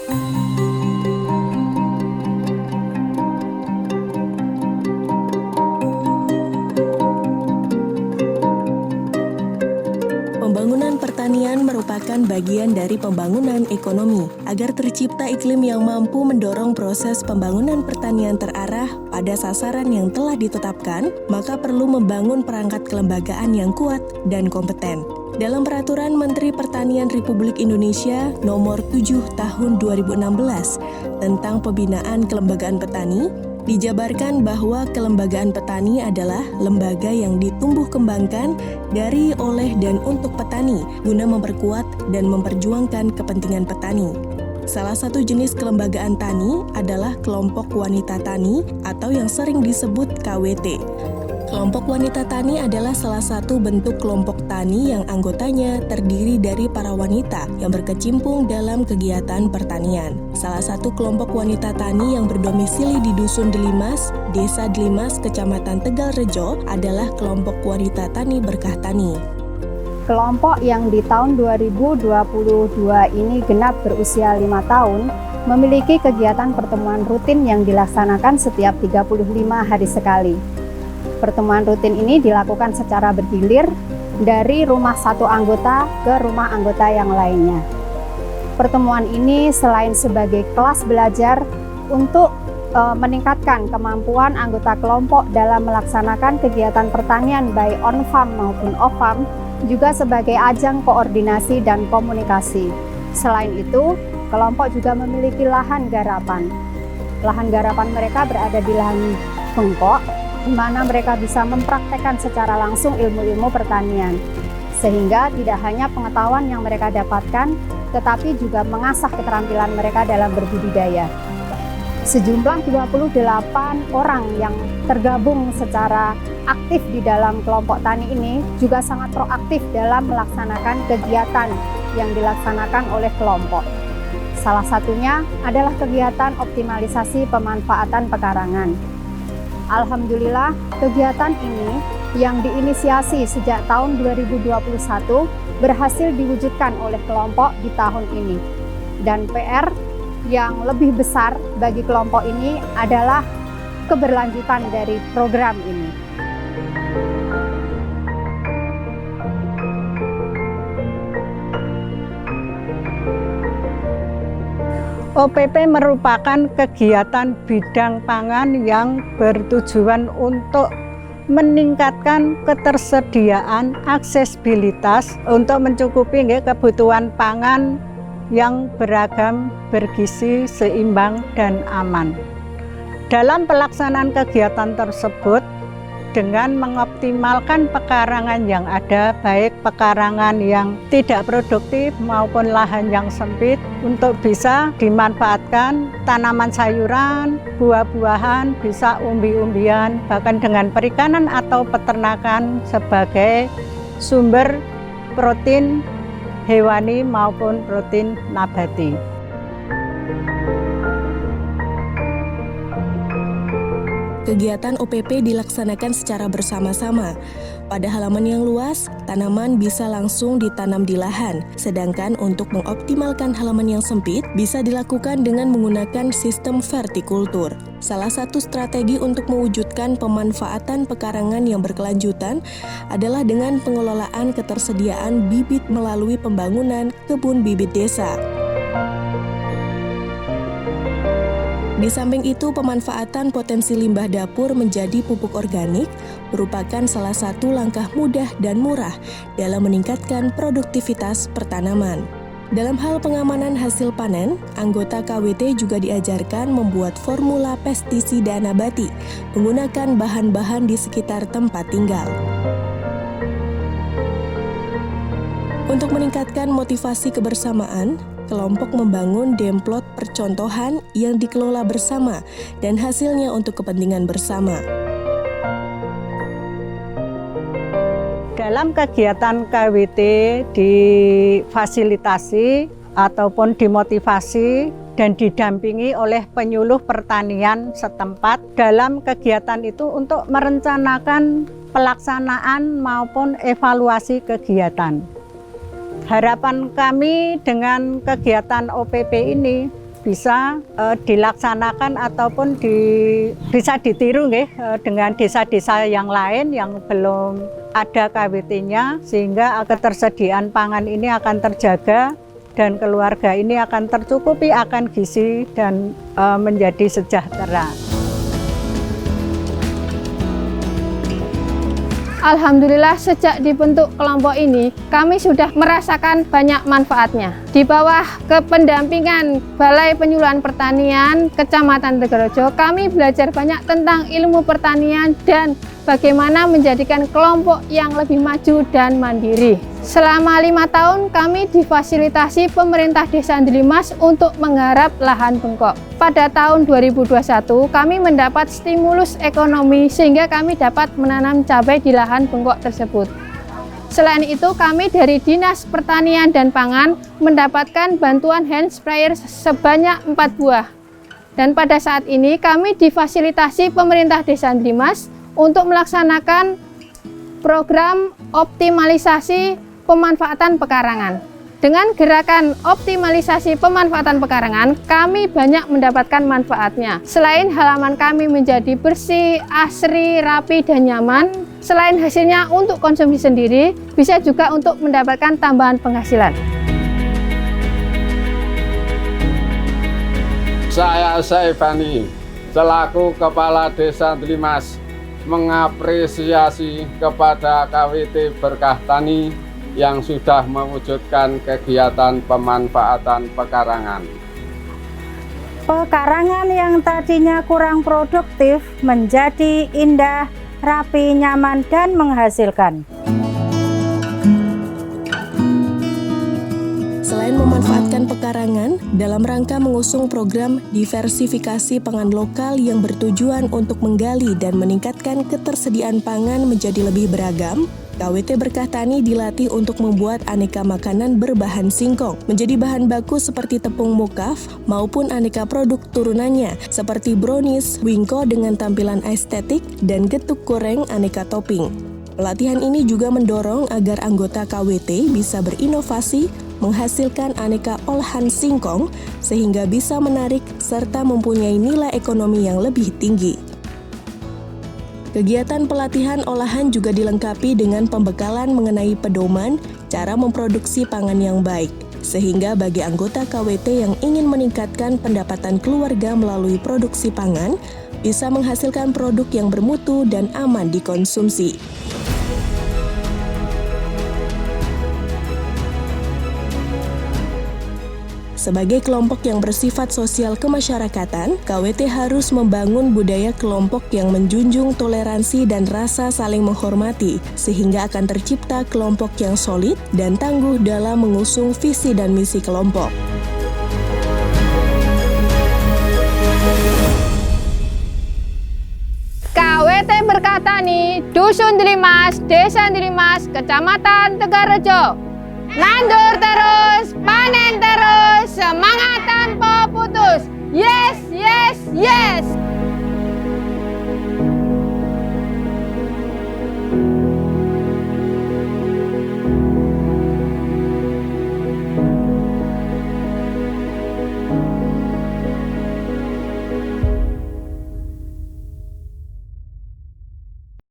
Pembangunan pertanian merupakan bagian dari pembangunan ekonomi. Agar tercipta iklim yang mampu mendorong proses pembangunan pertanian terarah pada sasaran yang telah ditetapkan, maka perlu membangun perangkat kelembagaan yang kuat dan kompeten. Dalam Peraturan Menteri Pertanian Republik Indonesia Nomor 7 Tahun 2016 tentang Pembinaan Kelembagaan Petani, dijabarkan bahwa kelembagaan petani adalah lembaga yang ditumbuh kembangkan dari, oleh, dan untuk petani guna memperkuat dan memperjuangkan kepentingan petani. Salah satu jenis kelembagaan tani adalah kelompok wanita tani atau yang sering disebut KWT. Kelompok wanita tani adalah salah satu bentuk kelompok tani yang anggotanya terdiri dari para wanita yang berkecimpung dalam kegiatan pertanian. Salah satu kelompok wanita tani yang berdomisili di Dusun Delimas, Desa Delimas, Kecamatan Tegalrejo adalah kelompok wanita tani Berkah Tani. Kelompok yang di tahun 2022 ini genap berusia 5 tahun, memiliki kegiatan pertemuan rutin yang dilaksanakan setiap 35 hari sekali. Pertemuan rutin ini dilakukan secara bergilir dari rumah satu anggota ke rumah anggota yang lainnya. Pertemuan ini selain sebagai kelas belajar untuk meningkatkan kemampuan anggota kelompok dalam melaksanakan kegiatan pertanian baik on-farm maupun off-farm, juga sebagai ajang koordinasi dan komunikasi. Selain itu, kelompok juga memiliki lahan garapan. Lahan garapan mereka berada di lahan bengkok, di mana mereka bisa mempraktekkan secara langsung ilmu-ilmu pertanian. Sehingga tidak hanya pengetahuan yang mereka dapatkan, tetapi juga mengasah keterampilan mereka dalam berbudidaya. Sejumlah 28 orang yang tergabung secara aktif di dalam kelompok tani ini juga sangat proaktif dalam melaksanakan kegiatan yang dilaksanakan oleh kelompok. Salah satunya adalah kegiatan optimalisasi pemanfaatan pekarangan. Alhamdulillah, kegiatan ini yang diinisiasi sejak tahun 2021 berhasil diwujudkan oleh kelompok di tahun ini. Dan PR yang lebih besar bagi kelompok ini adalah keberlanjutan dari program ini. OPP merupakan kegiatan bidang pangan yang bertujuan untuk meningkatkan ketersediaan aksesibilitas untuk mencukupi kebutuhan pangan yang beragam, bergizi, seimbang, dan aman. Dalam pelaksanaan kegiatan tersebut, dengan mengoptimalkan pekarangan yang ada, baik pekarangan yang tidak produktif maupun lahan yang sempit, untuk bisa dimanfaatkan tanaman sayuran, buah-buahan, bisa umbi-umbian, bahkan dengan perikanan atau peternakan sebagai sumber protein hewani maupun protein nabati. Kegiatan OPP dilaksanakan secara bersama-sama. Pada halaman yang luas, tanaman bisa langsung ditanam di lahan, sedangkan untuk mengoptimalkan halaman yang sempit bisa dilakukan dengan menggunakan sistem vertikultur. Salah satu strategi untuk mewujudkan pemanfaatan pekarangan yang berkelanjutan adalah dengan pengelolaan ketersediaan bibit melalui pembangunan kebun bibit desa. Di samping itu, pemanfaatan potensi limbah dapur menjadi pupuk organik merupakan salah satu langkah mudah dan murah dalam meningkatkan produktivitas pertanaman. Dalam hal pengamanan hasil panen, anggota KWT juga diajarkan membuat formula pestisida nabati menggunakan bahan-bahan di sekitar tempat tinggal. Untuk meningkatkan motivasi kebersamaan, kelompok membangun demplot percontohan yang dikelola bersama dan hasilnya untuk kepentingan bersama. Dalam kegiatan KWT difasilitasi ataupun dimotivasi dan didampingi oleh penyuluh pertanian setempat dalam kegiatan itu untuk merencanakan pelaksanaan maupun evaluasi kegiatan. Harapan kami dengan kegiatan OPP ini bisa dilaksanakan ataupun bisa ditiru dengan desa-desa yang lain yang belum ada KWT-nya, sehingga ketersediaan pangan ini akan terjaga dan keluarga ini akan tercukupi akan gizi dan menjadi sejahtera. Alhamdulillah sejak dibentuk kelompok ini, kami sudah merasakan banyak manfaatnya. Di bawah kependampingan Balai Penyuluhan Pertanian Kecamatan Tegarejo, kami belajar banyak tentang ilmu pertanian dan bagaimana menjadikan kelompok yang lebih maju dan mandiri. Selama 5 tahun kami difasilitasi pemerintah Desa Delimas untuk menggarap lahan bengkok. Pada tahun 2021 kami mendapat stimulus ekonomi sehingga kami dapat menanam cabai di lahan bengkok tersebut. Selain itu kami dari Dinas Pertanian dan Pangan mendapatkan bantuan hand sprayer sebanyak 4 buah. Dan pada saat ini kami difasilitasi pemerintah Desa Delimas untuk melaksanakan program optimalisasi pemanfaatan pekarangan. Dengan gerakan optimalisasi pemanfaatan pekarangan, kami banyak mendapatkan manfaatnya. Selain halaman kami menjadi bersih, asri, rapi, dan nyaman, selain hasilnya untuk konsumsi sendiri, bisa juga untuk mendapatkan tambahan penghasilan. Saya Saifani, selaku Kepala Desa Delimas, mengapresiasi kepada KWT Berkah Tani yang sudah mewujudkan kegiatan pemanfaatan pekarangan. Pekarangan yang tadinya kurang produktif menjadi indah, rapi, nyaman, dan menghasilkan. Selain memanfaatkan pekarangan, dalam rangka mengusung program diversifikasi pangan lokal yang bertujuan untuk menggali dan meningkatkan ketersediaan pangan menjadi lebih beragam, KWT Berkah Tani dilatih untuk membuat aneka makanan berbahan singkong menjadi bahan baku seperti tepung mokaf maupun aneka produk turunannya seperti brownies, wingko dengan tampilan estetik, dan getuk goreng aneka topping. Pelatihan ini juga mendorong agar anggota KWT bisa berinovasi, menghasilkan aneka olahan singkong sehingga bisa menarik serta mempunyai nilai ekonomi yang lebih tinggi. Kegiatan pelatihan olahan juga dilengkapi dengan pembekalan mengenai pedoman cara memproduksi pangan yang baik, sehingga bagi anggota KWT yang ingin meningkatkan pendapatan keluarga melalui produksi pangan, bisa menghasilkan produk yang bermutu dan aman dikonsumsi. Sebagai kelompok yang bersifat sosial kemasyarakatan, KWT harus membangun budaya kelompok yang menjunjung toleransi dan rasa saling menghormati, sehingga akan tercipta kelompok yang solid dan tangguh dalam mengusung visi dan misi kelompok. KWT Berkah Tani, Dusun Delimas, Desa Delimas, Kecamatan Tegarejo. Nandur terus, panen terus, semangat tanpa putus. Yes, yes, yes.